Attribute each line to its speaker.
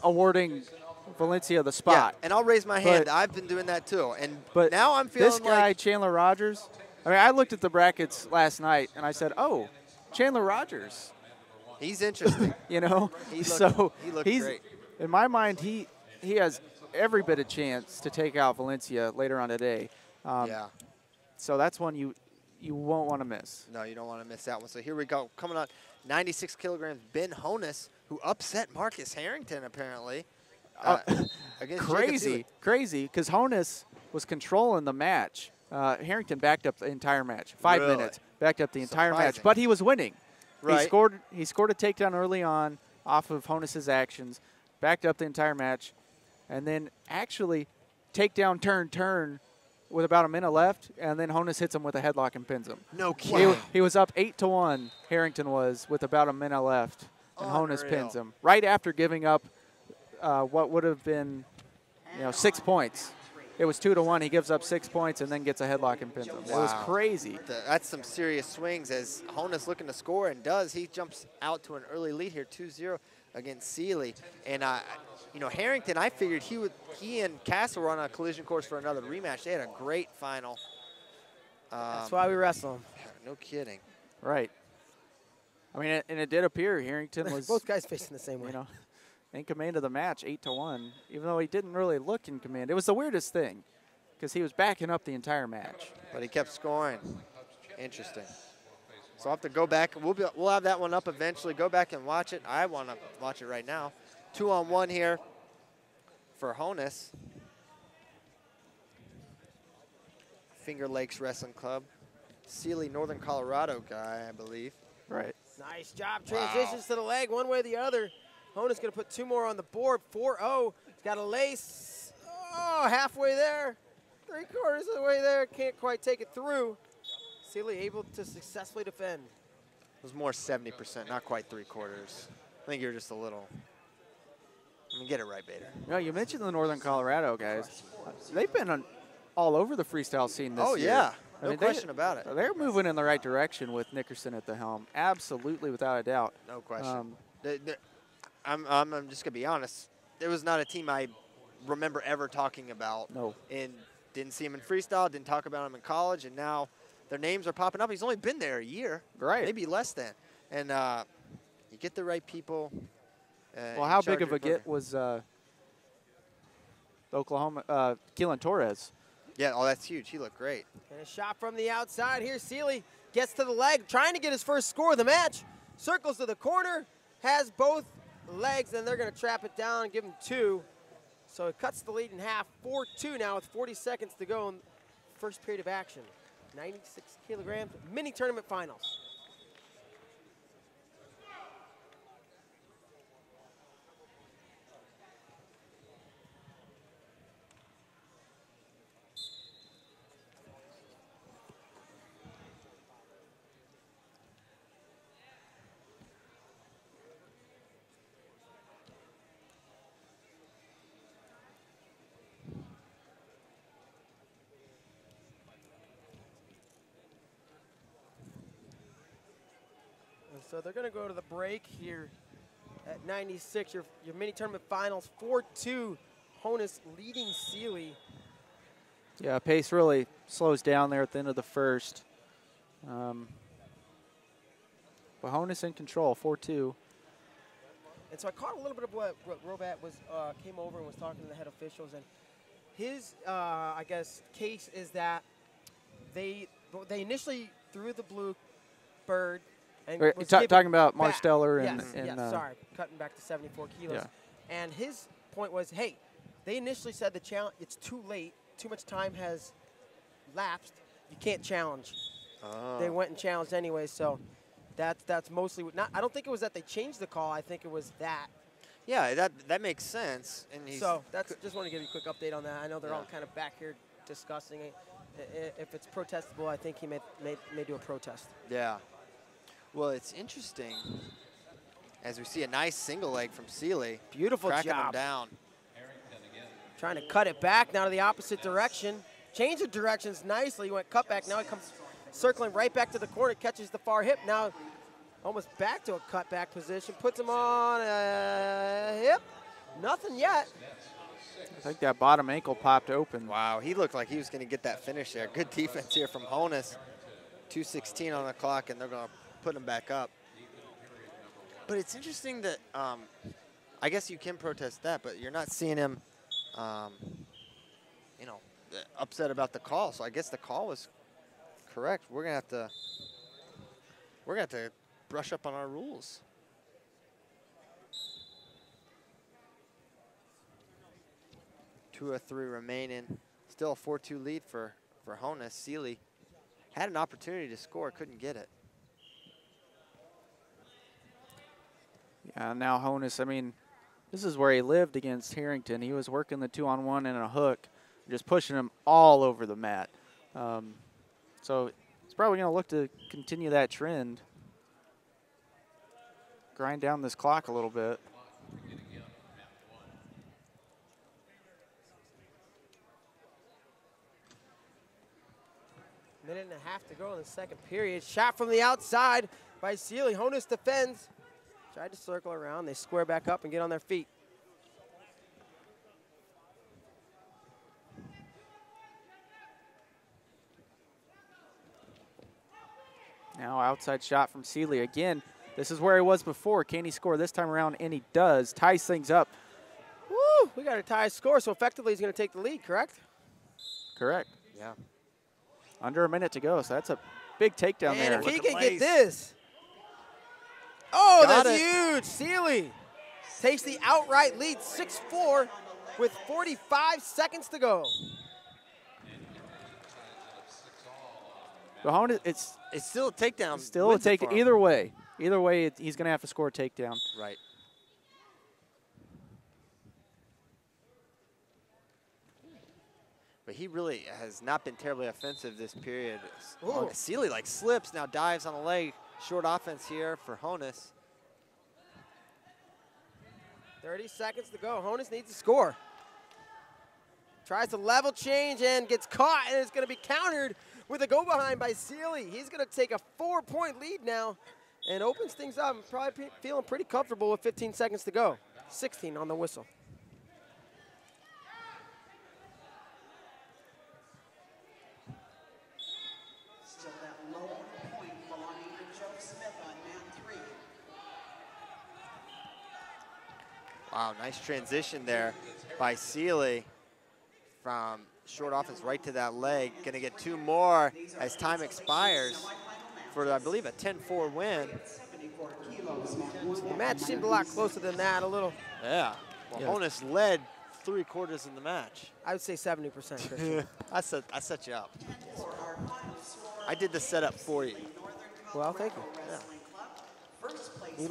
Speaker 1: awarding Valencia the spot.
Speaker 2: Yeah, and I'll raise my hand. I've been doing that too.
Speaker 1: But
Speaker 2: now I'm feeling
Speaker 1: this guy, Chandler Rogers, I mean, I looked at the brackets last night, and I said, oh, Chandler Rogers.
Speaker 2: He's interesting.
Speaker 1: You know?
Speaker 2: He looked great.
Speaker 1: In my mind, he has every bit of chance to take out Valencia later on today.
Speaker 2: Yeah.
Speaker 1: So that's one you won't want to miss.
Speaker 2: No, you don't want to miss that one. So here we go. Coming on 96 kilograms, Ben Honis, who upset Marcus Harrington, apparently.
Speaker 1: Crazy, because Honis was controlling the match. Harrington backed up the entire match. 5 minutes, backed up the entire match. But he was winning.
Speaker 2: Right.
Speaker 1: He scored a takedown early on off of Honis's actions, backed up the entire match, and then actually takedown, turn with about a minute left, and then Honis hits him with a headlock and pins him.
Speaker 2: No kidding.
Speaker 1: He was up 8-1, Harrington was, with about a minute left, and Honis pins him. Right after giving up what would have been 6 points. It was 2-1. He gives up 6 points and then gets a headlock and pins him. Wow. It was crazy.
Speaker 2: That's some serious swings as Honis looking to score and does. He jumps out to an early lead here, 2-0 against Seeley. And, Harrington, I figured he and Castle were on a collision course for another rematch. They had a great final.
Speaker 3: That's why we wrestle them.
Speaker 2: No kidding.
Speaker 1: Right. I mean, and it did appear Harrington was
Speaker 3: both guys facing the same way.
Speaker 1: In command of the match, 8-1, even though he didn't really look in command. It was the weirdest thing because he was backing up the entire match.
Speaker 2: But he kept scoring. Interesting. So I'll have to go back. We'll have that one up eventually. Go back and watch it. I want to watch it right now. 2-on-1 here for Honis. Finger Lakes Wrestling Club. Seeley, Northern Colorado guy, I believe.
Speaker 1: Right.
Speaker 3: Nice job. Transitions to the leg one way or the other. Honis going to put 2 more on the board. 4-0. He's got a lace. Oh, halfway there. 3/4 of the way there. Can't quite take it through. Seeley able to successfully defend.
Speaker 2: It was more 70%, not quite 3/4. I think you're just a little. Get it right, Bader.
Speaker 1: You mentioned the Northern Colorado guys. They've been all over the freestyle scene this year.
Speaker 2: Oh, yeah. No question about it.
Speaker 1: They're moving in the right direction with Nickerson at the helm. Absolutely, without a doubt.
Speaker 2: No question. I'm just going to be honest. There was not a team I remember ever talking about.
Speaker 1: No.
Speaker 2: And didn't see him in freestyle, didn't talk about him in college, and now their names are popping up. He's only been there a year.
Speaker 1: Right.
Speaker 2: Maybe less than. And you get the right people.
Speaker 1: Well, how big of a get was Oklahoma, Keelan Torres?
Speaker 2: Yeah, that's huge. He looked great.
Speaker 3: And a shot from the outside here. Seeley gets to the leg, trying to get his first score of the match. Circles to the corner, has both legs, and they're going to trap it down and give him 2. So it cuts the lead in half. 4-2 now with 40 seconds to go in the first period of action. 96 kilograms, mini tournament finals. So they're going to go to the break here at 96. Your mini tournament finals, 4-2. Honis leading Seeley.
Speaker 1: Yeah, pace really slows down there at the end of the first. But Honis in control, 4-2.
Speaker 3: And so I caught a little bit of what Robat came over and was talking to the head officials, and his I guess case is that they initially threw the blue bird. And
Speaker 1: talking about Marsteller and,
Speaker 3: sorry, cutting back to 74 kilos.
Speaker 1: Yeah.
Speaker 3: And his point was, hey, they initially said the challenge, it's too late, too much time has lapsed, you can't challenge.
Speaker 2: Oh.
Speaker 3: They went and challenged anyway, so that's mostly I don't think it was that they changed the call, I think it was that.
Speaker 2: Yeah, that makes sense. And
Speaker 3: so just want to give you a quick update on that. I know they're all kind of back here discussing it. If it's protestable, I think he may do a protest.
Speaker 2: Yeah. Well, it's interesting as we see a nice single leg from Seeley.
Speaker 3: Beautiful
Speaker 2: cracking
Speaker 3: job.
Speaker 2: Him down.
Speaker 3: Trying to cut it back now to the opposite direction. Change of directions nicely. He went cut back. Now he comes circling right back to the corner, catches the far hip. Now almost back to a cut back position. Puts him on a hip. Nothing yet.
Speaker 1: I think that bottom ankle popped open.
Speaker 2: Wow, he looked like he was going to get that finish there. Good defense here from Honis. 2:16 on the clock, and they're going to put him back up. But it's interesting that I guess you can protest that, but you're not seeing him, you know, upset about the call. So I guess the call was correct. We're gonna have to brush up on our rules. Two or three remaining. Still a 4-2 lead for Honis. Sealy had an opportunity to score, couldn't get it.
Speaker 1: Yeah, now Honis, I mean, this is where he lived against Harrington. He was working the 2-on-1 and a hook, just pushing him all over the mat. So he's probably going to look to continue that trend. Grind down this clock a little bit.
Speaker 3: Minute and a half to go in the second period. Shot from the outside by Sealy. Honis defends. Tried to circle around. They square back up and get on their feet.
Speaker 1: Now outside shot from Sealy. Again, this is where he was before. Can he score this time around? And he does. Ties things up.
Speaker 3: Woo! We got a tie score, so effectively he's going to take the lead, correct?
Speaker 1: Correct.
Speaker 2: Yeah.
Speaker 1: Under a minute to go, so that's a big takedown there.
Speaker 3: And if he can get this. Oh,
Speaker 2: Got
Speaker 3: that's
Speaker 2: it.
Speaker 3: huge. Sealy takes the outright lead, 6-4, with 45 seconds to go.
Speaker 1: But Honis, it's
Speaker 2: still a takedown.
Speaker 1: still a take. Either way, he's going to have to score a takedown.
Speaker 2: Right. But he really has not been terribly offensive this period.
Speaker 3: Ooh.
Speaker 2: Sealy like slips, now dives on the leg. Short offense here for Honis.
Speaker 3: 30 seconds to go. Honis needs to score. Tries to level change and gets caught, and it's going to be countered with a go behind by Sealy. He's going to take a 4-point lead now and opens things up. Probably feeling pretty comfortable with 15 seconds to go. 16 on the whistle.
Speaker 2: Wow, nice transition there by Sealy from short offense right to that leg. Gonna get two more as time expires for, I believe, a 10-4 win.
Speaker 3: The match seemed a lot closer than that, a little.
Speaker 2: Yeah, well,
Speaker 3: Yeah.
Speaker 2: Honis led 3/4 in the match.
Speaker 3: I would say 70%, Christian.
Speaker 2: I set you up. I did the setup for you.
Speaker 3: Well, thank you.
Speaker 2: Yeah.